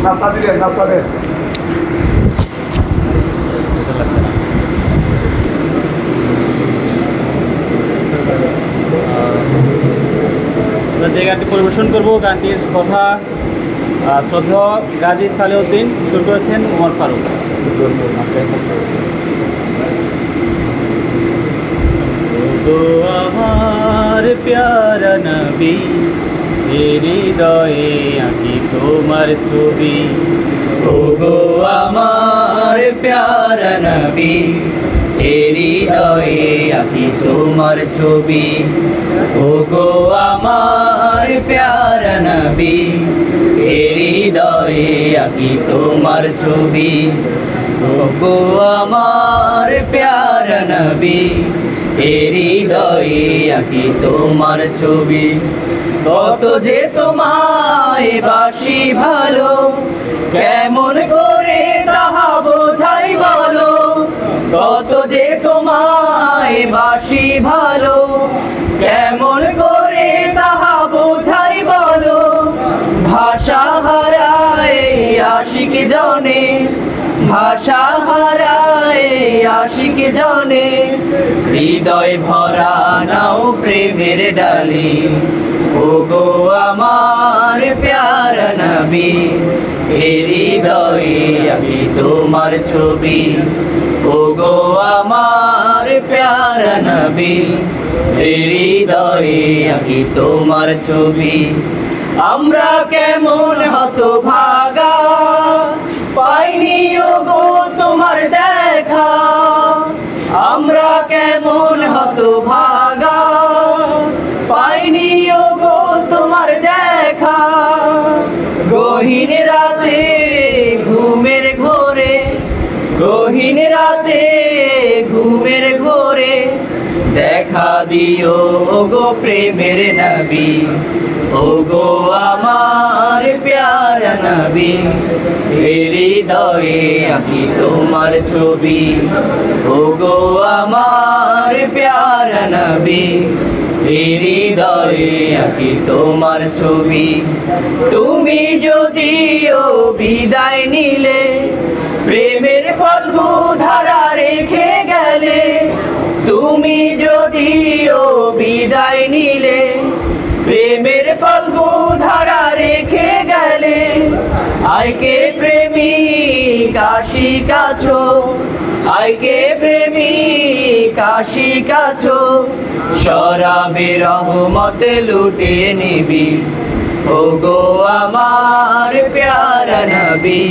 নাস্তা দিলেন, নাস্তা দেন। যে গানটি পরিবেশন করবো, গানটির কথা শ্রদ্ধা গাজী সালেউদ্দিন, সুর করেছেন ওমর ফারুক। আমার প্যারা নবী, হৃদয়ে আঁকি তোমার ছবি। ও গো আমার প্যারা নবী, হৃদয়ে আঁকি তোমার ছবি। ও গো আমার প্যারা নবী, হৃদয়ে আঁকি তোমার ছবি। ও গো আমার প্যারা নবী, হৃদয়ে আঁকি তোমার ছবি। কত যে তোমায় বাসি ভালো, কেমন করে তাহা বোঝাই বলো। কত যে তোমায় বাসি ভালো, কেমন করে তাহা বোঝাই বলো। ভাষা হারায় আশিক জনে, ভাষা হারায় আশিক জনে। হৃদয় ভরা নাও প্রেমের ডালি। ও গো আমার প্যারা নবী, হৃদয়ে আঁকি তোমার ছবি। ও গো আমার প্যারা নবী, হৃদয়ে আঁকি তোমার ছবি। আমরা কেমন হতভাগা, পাইনি ও গো তোমার দেখা। আমরা কেমন হতভাগা, পাইনি ও গো তোমার দেখা। গহীন রাতে ঘুমের ঘোরে, গহীন রাতে ঘুমের ঘোরে। দেখা দিও ও গো প্রেমের নবী। ও গো আমার প্যারা নবী, হৃদয়ে আঁকি তোমার ছবি। ও গো আমার প্যারা নবী, হৃদয়ে আঁকি তোমার ছবি। তুমি যদিও বিদায় নিলে, প্রেমের ফল্গু ধারা রেখে গেলে। তুমি যদিও বিদায় নিলে, প্রেমের ফল্গু ধারা রেখে গেলে। আইকে প্রেমিক আশিক আছো, আইকে প্রেমিক আশিক আছো। শরাবে রহমতে লুটিয়ে নিবি। ও গো আমার প্যারা নবী,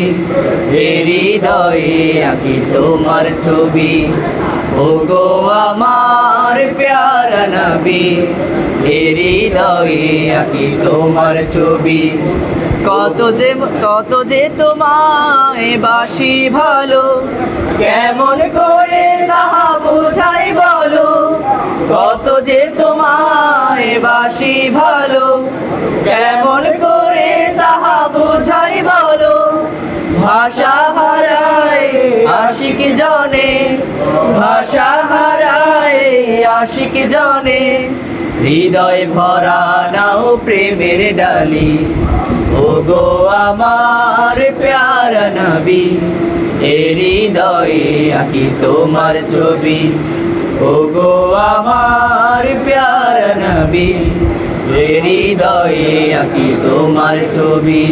হৃদয়ে আঁকি তোমার ছবি। ও গো আমার প্যারা নবী, হৃদয়ে আঁকি তোমার ছবি। কত যে তোমায় বাসি ভালো, কেমন করে তাহা বোঝাই বলো। কত যে তোমায় বাসি ভালো, কেমন করে তাহা বোঝাই বলো। ভাষা হারায় আশিক জনে, ভাষা হারায় আশিক জনে। হৃদয় ভরা নাও প্রেমের ডালি। ও গো আমার প্যারা নবী, হৃদয়ে আঁকি তোমার ছবি। ও গো আমার প্যারা নবী, হৃদয়ে আঁকি তোমার ছবি।